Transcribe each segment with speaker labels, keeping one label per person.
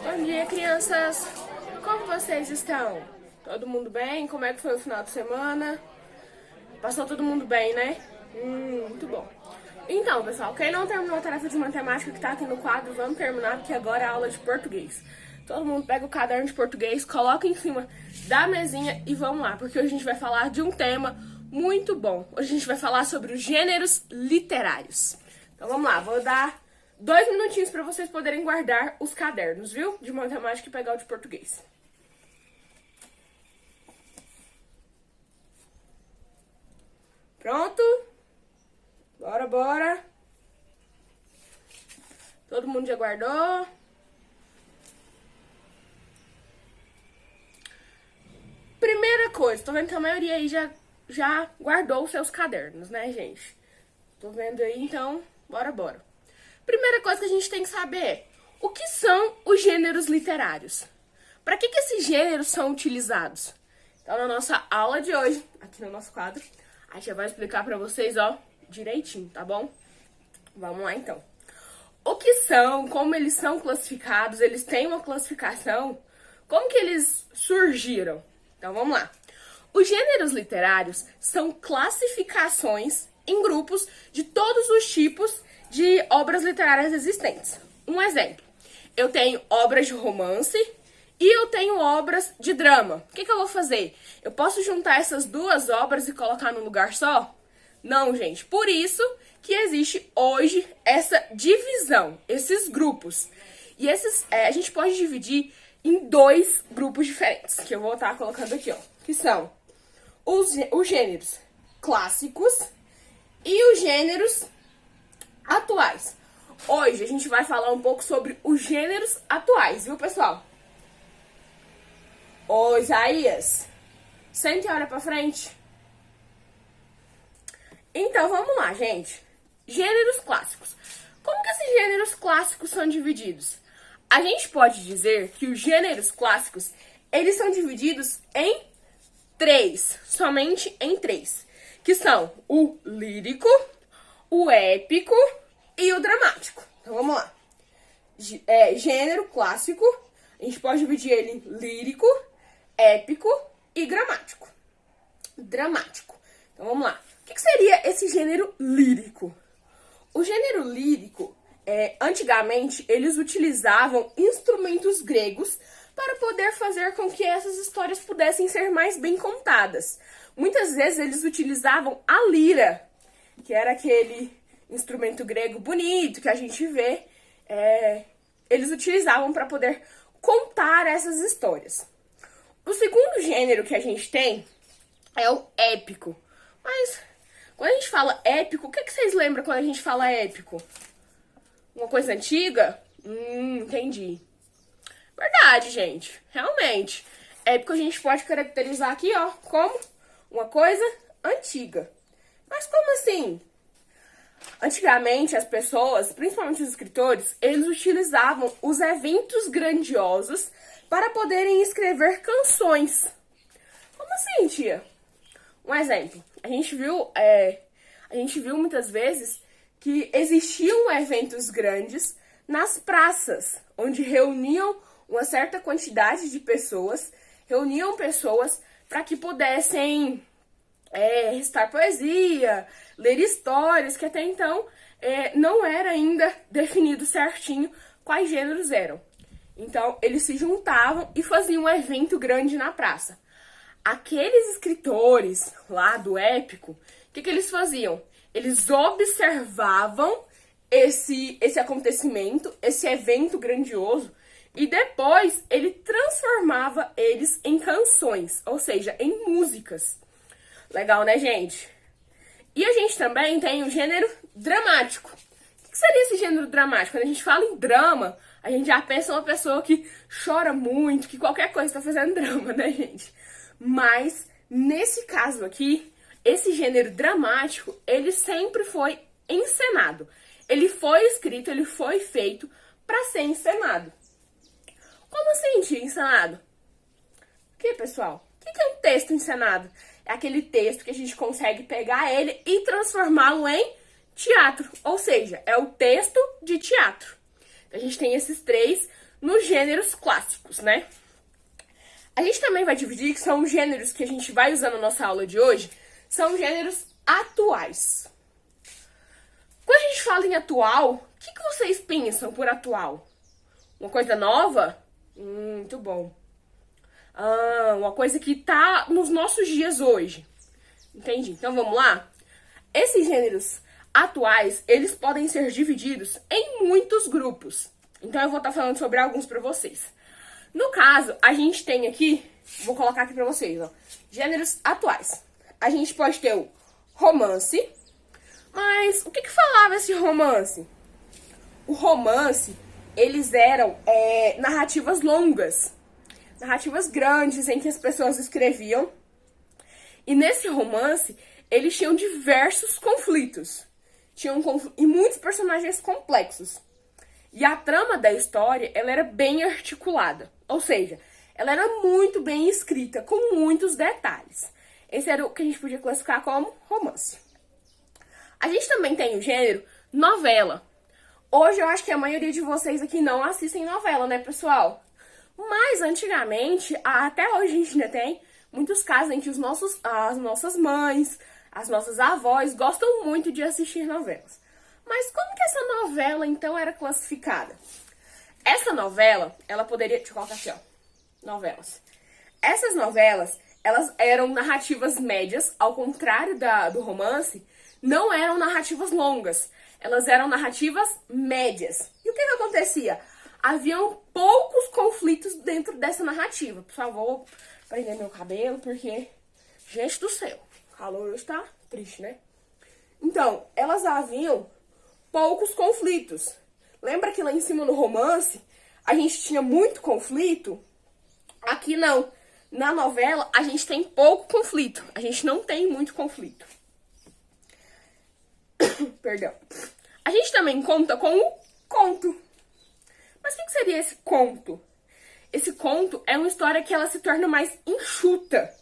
Speaker 1: Bom dia, crianças! Como vocês estão? Todo mundo bem? Como é que foi o final de semana? Passou todo mundo bem, né? Muito bom. Então, pessoal, quem não terminou a tarefa de matemática que tá aqui no quadro, vamos terminar, porque agora é aula de português. Todo mundo pega o caderno de português, coloca em cima da mesinha e vamos lá, porque hoje a gente vai falar de um tema muito bom. Hoje a gente vai falar sobre os gêneros literários. Então vamos lá, vou dar 2 minutinhos para vocês poderem guardar os cadernos, viu? De matemática e pegar o de português. Pronto? Bora, bora. Todo mundo já guardou? Primeira coisa, tô vendo que a maioria aí já guardou os seus cadernos, né, gente? Tô vendo aí, então, bora. Primeira coisa que a gente tem que saber é o que são os gêneros literários? Para que esses gêneros são utilizados? Então, na nossa aula de hoje, aqui no nosso quadro, a gente já vai explicar para vocês, ó, direitinho, tá bom? Vamos lá, então. O que são, como eles são classificados, eles têm uma classificação, como que eles surgiram? Então, vamos lá. Os gêneros literários são classificações em grupos de todos os tipos de obras literárias existentes. Um exemplo, eu tenho obras de romance e eu tenho obras de drama. O que eu vou fazer? Eu posso juntar essas duas obras e colocar num lugar só? Não, gente. Por isso que existe hoje essa divisão, esses grupos. E esses a gente pode dividir em 2 grupos diferentes, que eu vou estar colocando aqui, ó. Que são os gêneros clássicos e os gêneros atuais. Hoje a gente vai falar um pouco sobre os gêneros atuais, viu, pessoal? Ô, Isaías, senta e olha pra frente. Então, vamos lá, gente. Gêneros clássicos. Como que esses gêneros clássicos são divididos? A gente pode dizer que os gêneros clássicos, eles são divididos em 3, somente em 3, que são o lírico, o épico e o dramático. Então, vamos lá. Gênero clássico, a gente pode dividir ele em lírico, épico e dramático. Então, vamos lá. O que seria esse gênero lírico? O gênero lírico, antigamente, eles utilizavam instrumentos gregos para poder fazer com que essas histórias pudessem ser mais bem contadas. Muitas vezes eles utilizavam a lira, que era aquele instrumento grego bonito que a gente vê. Eles utilizavam para poder contar essas histórias. O segundo gênero que a gente tem é o épico. Mas quando a gente fala épico, o que vocês lembram quando a gente fala épico? Uma coisa antiga? Entendi. Verdade, gente. Realmente. Épico a gente pode caracterizar aqui, ó, como uma coisa antiga. Mas como assim? Antigamente, as pessoas, principalmente os escritores, eles utilizavam os eventos grandiosos para poderem escrever canções. Como assim, tia? Um exemplo. A gente viu muitas vezes que existiam eventos grandes nas praças, onde reuniam uma certa quantidade de pessoas, para que pudessem recitar poesia, ler histórias, que até então não era ainda definido certinho quais gêneros eram. Então, eles se juntavam e faziam um evento grande na praça. Aqueles escritores lá do épico, o que eles faziam? Eles observavam esse acontecimento, esse evento grandioso, e depois ele transformava eles em canções, ou seja, em músicas. Legal, né, gente? E a gente também tem o gênero dramático. O que seria esse gênero dramático? Quando a gente fala em drama, a gente já pensa em uma pessoa que chora muito, que qualquer coisa está fazendo drama, né, gente? Mas, nesse caso aqui, esse gênero dramático, ele sempre foi encenado. Ele foi escrito, ele foi feito para ser encenado. Como assim, tia, encenado? O que, pessoal? O que é um texto encenado? É aquele texto que a gente consegue pegar ele e transformá-lo em teatro, ou seja, é o texto de teatro. A gente tem esses três nos gêneros clássicos, né? A gente também vai dividir, que são gêneros que a gente vai usar na nossa aula de hoje, são gêneros atuais. Quando a gente fala em atual, o que vocês pensam por atual? Uma coisa nova? Muito bom. Uma coisa que tá nos nossos dias hoje. Entendi. Então vamos lá? Esses gêneros atuais, eles podem ser divididos em muitos grupos. Então eu vou estar falando sobre alguns para vocês. No caso, a gente tem aqui, vou colocar aqui para vocês, ó, gêneros atuais. A gente pode ter o romance, mas o que falava esse romance? O romance, eles eram narrativas longas, narrativas grandes em que as pessoas escreviam. E nesse romance, eles tinham diversos conflitos. E muitos personagens complexos. E a trama da história, ela era bem articulada. Ou seja, ela era muito bem escrita, com muitos detalhes. Esse era o que a gente podia classificar como romance. A gente também tem o gênero novela. Hoje eu acho que a maioria de vocês aqui não assistem novela, né, pessoal? Mas antigamente, até hoje a gente ainda tem muitos casos em que as nossas mães, as nossas avós gostam muito de assistir novelas. Mas como que essa novela, então, era classificada? Essa novela, ela poderia... Deixa eu colocar aqui, ó. Novelas. Essas novelas, elas eram narrativas médias, ao contrário do romance, não eram narrativas longas. Elas eram narrativas médias. E o que acontecia? Haviam poucos conflitos dentro dessa narrativa. Por favor, prender meu cabelo, porque... Gente do céu, o calor está triste, né? Então, elas haviam poucos conflitos. Lembra que lá em cima no romance, a gente tinha muito conflito? Aqui não. Na novela, a gente tem pouco conflito. A gente não tem muito conflito. Perdão. A gente também conta com o conto. Mas o que seria esse conto? Esse conto é uma história que ela se torna mais enxuta.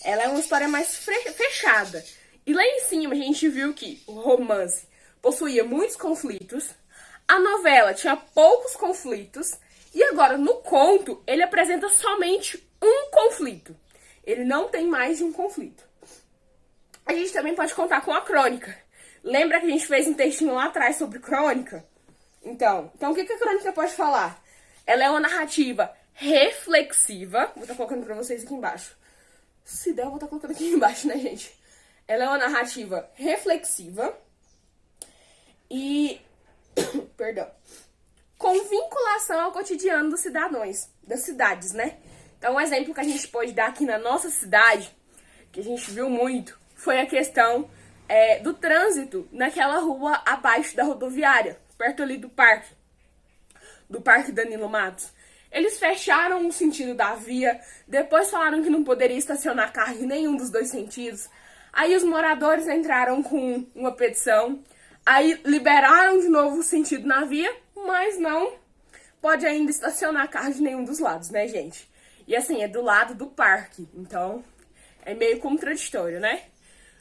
Speaker 1: Ela é uma história mais fechada. E lá em cima a gente viu que o romance possuía muitos conflitos. A novela tinha poucos conflitos. E agora, no conto, ele apresenta somente um conflito. Ele não tem mais de um conflito. A gente também pode contar com a crônica. Lembra que a gente fez um textinho lá atrás sobre crônica? Então o que a crônica pode falar? Ela é uma narrativa reflexiva. Vou estar colocando pra vocês aqui embaixo. Se der, eu vou estar colocando aqui embaixo, né, gente? Ela é uma narrativa reflexiva e... Perdão. Com vinculação ao cotidiano dos cidadãos, das cidades, né? Então, um exemplo que a gente pode dar aqui na nossa cidade, que a gente viu muito, foi a questão do trânsito naquela rua abaixo da rodoviária, perto ali do Parque Danilo Matos. Eles fecharam o sentido da via, depois falaram que não poderia estacionar carro em nenhum dos dois sentidos. Aí os moradores entraram com uma petição, aí liberaram de novo o sentido na via, mas não pode ainda estacionar carro de nenhum dos lados, né, gente? E assim, é do lado do parque, então é meio contraditório, né?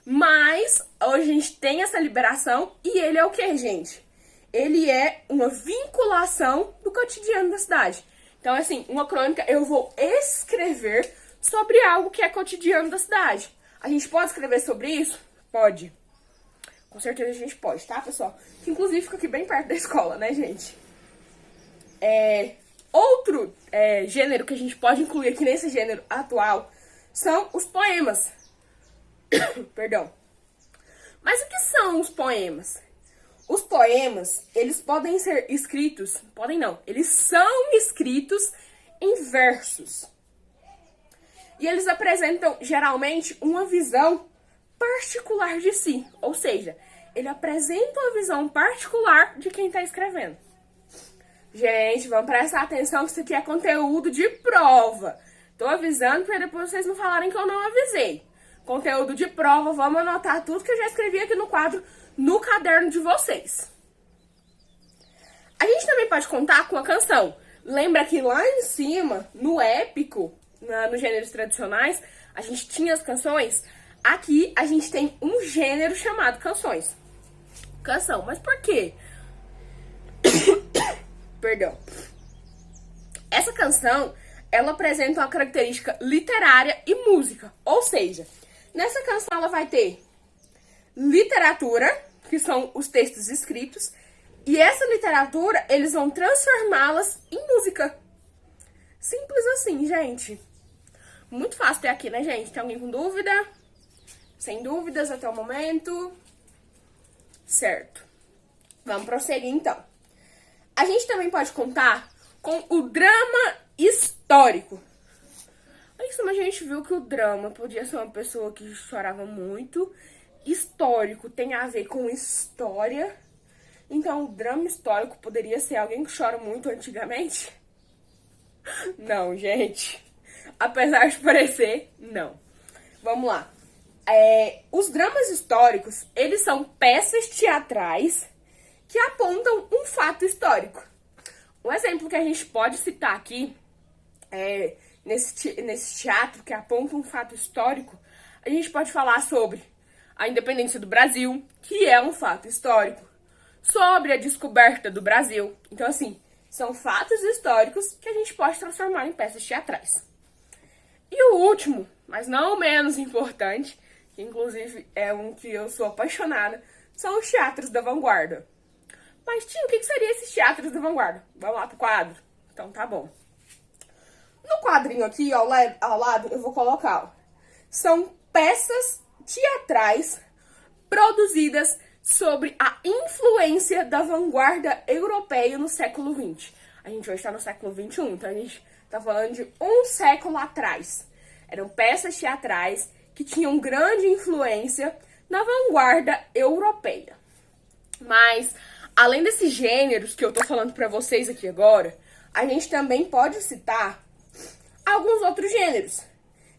Speaker 1: Mas hoje a gente tem essa liberação e ele é o que, gente? Ele é uma vinculação do cotidiano da cidade. Então, assim, uma crônica eu vou escrever sobre algo que é cotidiano da cidade. A gente pode escrever sobre isso? Pode. Com certeza a gente pode, tá, pessoal? Que inclusive fica aqui bem perto da escola, né, gente? Outro gênero que a gente pode incluir aqui nesse gênero atual são os poemas. Perdão. Mas o que são os poemas? Os poemas, eles podem ser escritos... Podem não. Eles são escritos em versos. E eles apresentam, geralmente, uma visão particular de si. Ou seja, ele apresenta uma visão particular de quem está escrevendo. Gente, vamos prestar atenção que isso aqui é conteúdo de prova. Tô avisando para depois vocês não falarem que eu não avisei. Conteúdo de prova, vamos anotar tudo que eu já escrevi aqui no quadro, no caderno de vocês. A gente também pode contar com a canção. Lembra que lá em cima, no épico, nos gêneros tradicionais, a gente tinha as canções. Aqui a gente tem um gênero chamado canções. canção. Mas por quê? Perdão. Essa canção, ela apresenta uma característica literária e música. Ou seja, nessa canção ela vai ter literatura, que são os textos escritos, e essa literatura, eles vão transformá-las em música. Simples assim, gente. Muito fácil ter aqui, né, gente? Tem alguém com dúvida? Sem dúvidas até o momento? Certo. Vamos prosseguir, então. A gente também pode contar com o drama histórico. Isso, mas a gente viu que o drama podia ser uma pessoa que chorava muito. Histórico tem a ver com história. Então, o drama histórico poderia ser alguém que chora muito antigamente? Não, gente. Apesar de parecer, não. Vamos lá. Os dramas históricos, eles são peças teatrais que apontam um fato histórico. Um exemplo que a gente pode citar aqui, nesse teatro que aponta um fato histórico, a gente pode falar sobre a independência do Brasil, que é um fato histórico. Sobre a descoberta do Brasil. Então, assim, são fatos históricos que a gente pode transformar em peças teatrais. E o último, mas não menos importante, que inclusive é um que eu sou apaixonada, são os teatros da vanguarda. Mas, tio, o que seriam esses teatros da vanguarda? Vamos lá pro quadro? Então, tá bom. No quadrinho aqui, ao lado, eu vou colocar, ó, são peças teatrais produzidas sobre a influência da vanguarda europeia no século XX. A gente hoje está no século XXI, então a gente está falando de um século atrás. Eram peças teatrais que tinham grande influência na vanguarda europeia. Mas, além desses gêneros que eu tô falando pra vocês aqui agora, a gente também pode citar alguns outros gêneros,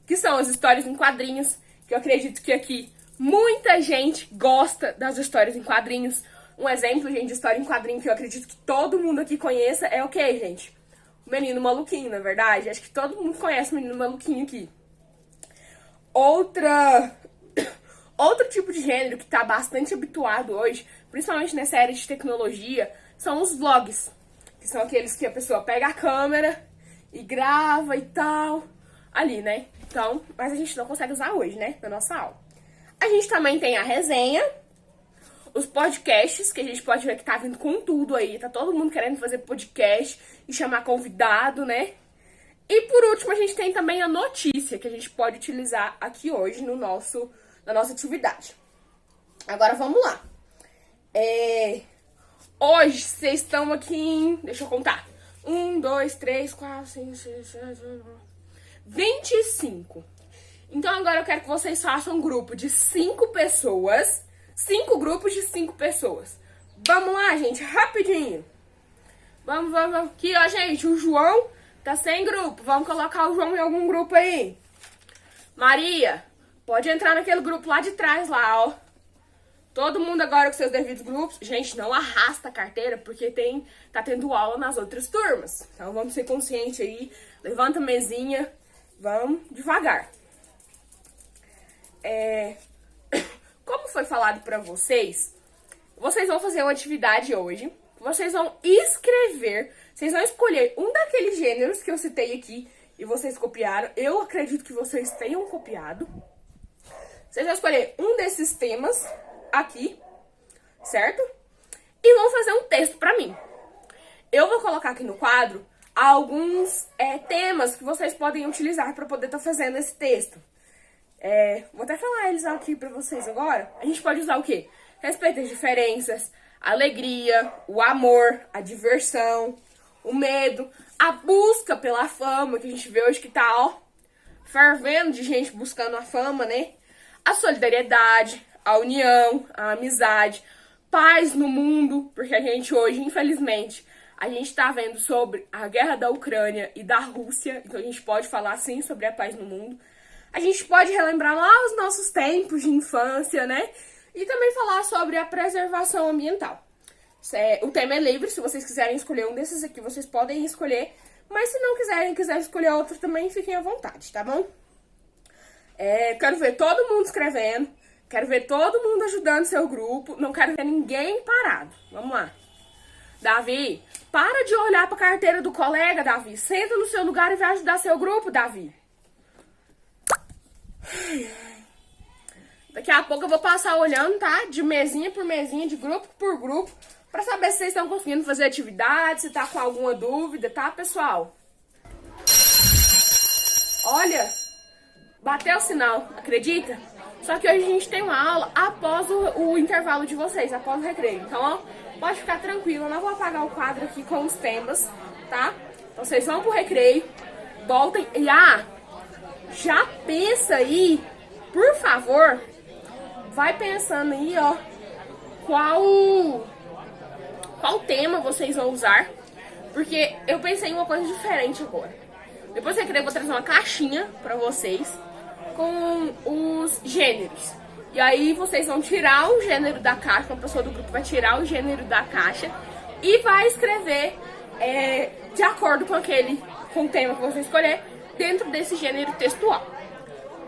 Speaker 1: que são as histórias em quadrinhos, que eu acredito que aqui muita gente gosta das histórias em quadrinhos. Um exemplo, gente, de história em quadrinho que eu acredito que todo mundo aqui conheça é o quê, gente? O Menino Maluquinho, na é verdade? Acho que todo mundo conhece o Menino Maluquinho aqui. Outro tipo de gênero que tá bastante habituado hoje, principalmente nessa era de tecnologia, são os vlogs. Que são aqueles que a pessoa pega a câmera e grava e tal, ali, né? Então, mas a gente não consegue usar hoje, né? Na nossa aula. A gente também tem a resenha, os podcasts, que a gente pode ver que tá vindo com tudo aí. Tá todo mundo querendo fazer podcast e chamar convidado, né? E por último, a gente tem também a notícia, que a gente pode utilizar aqui hoje na nossa atividade. Agora, vamos lá. Hoje, vocês estão aqui em... Deixa eu contar. 1, 2, 3, 4, 5, 6, 7, 8, 25. Então, agora eu quero que vocês façam um grupo de 5 pessoas. 5 grupos de 5 pessoas. Vamos lá, gente, rapidinho. Vamos. Aqui, ó, gente, o João tá sem grupo. Vamos colocar o João em algum grupo aí. Maria, pode entrar naquele grupo lá de trás, lá, ó. Todo mundo agora com seus devidos grupos. Gente, não arrasta a carteira, porque tá tendo aula nas outras turmas. Então, vamos ser conscientes aí. Levanta a mesinha. Vamos devagar. Como foi falado pra vocês, vocês vão fazer uma atividade hoje. Vocês vão escrever. Vocês vão escolher um daqueles gêneros que eu citei aqui e vocês copiaram. Eu acredito que vocês tenham copiado. Vocês vão escolher um desses temas aqui, certo? E vão fazer um texto pra mim. Eu vou colocar aqui no quadro alguns temas que vocês podem utilizar pra poder estar fazendo esse texto. Vou até falar eles aqui pra vocês agora. A gente pode usar o quê? Respeito às diferenças, a alegria, o amor, a diversão, o medo, a busca pela fama, que a gente vê hoje que tá, ó, fervendo de gente buscando a fama, né? A solidariedade, a união, a amizade, paz no mundo, porque a gente hoje, infelizmente, a gente tá vendo sobre a guerra da Ucrânia e da Rússia, então a gente pode falar sim sobre a paz no mundo. A gente pode relembrar lá os nossos tempos de infância, né? E também falar sobre a preservação ambiental. O tema é livre, se vocês quiserem escolher um desses aqui, vocês podem escolher. Mas se não quiserem escolher outro também, fiquem à vontade, tá bom? Quero ver todo mundo escrevendo. Quero ver todo mundo ajudando seu grupo. Não quero ver ninguém parado. Vamos lá. Davi, para de olhar pra carteira do colega, Davi. Senta no seu lugar e vai ajudar seu grupo, Davi. Daqui a pouco eu vou passar olhando, tá? De mesinha por mesinha, de grupo por grupo, pra saber se vocês estão conseguindo fazer atividade, se tá com alguma dúvida, tá, pessoal? Olha, bateu o sinal, acredita? Só que hoje a gente tem uma aula após o intervalo de vocês, após o recreio. Então, ó, pode ficar tranquilo, eu não vou apagar o quadro aqui com os temas, tá? Então, vocês vão pro recreio, voltem e, já pensa aí, por favor, vai pensando aí, ó, qual tema vocês vão usar, porque eu pensei em uma coisa diferente agora. Depois do recreio eu vou trazer uma caixinha pra vocês com os gêneros. E aí vocês vão tirar o gênero da caixa, uma pessoa do grupo vai tirar o gênero da caixa e vai escrever de acordo com o tema que você escolher dentro desse gênero textual.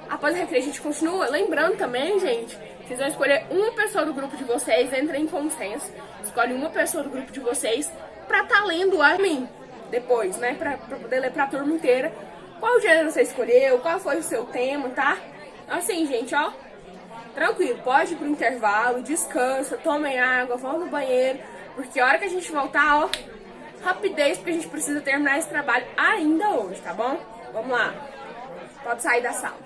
Speaker 1: Após o recreio a gente continua. Lembrando também, gente, vocês vão escolher uma pessoa do grupo de vocês, entrem em consenso, escolhe uma pessoa do grupo de vocês pra tá lendo a mim depois, né, pra poder ler pra turma inteira qual gênero você escolheu, qual foi o seu tema, tá? Assim, gente, ó, tranquilo, pode ir pro intervalo, descansa, tomem água, vão no banheiro, porque a hora que a gente voltar, ó, rapidez, porque a gente precisa terminar esse trabalho ainda hoje, tá bom? Vamos lá, pode sair da sala.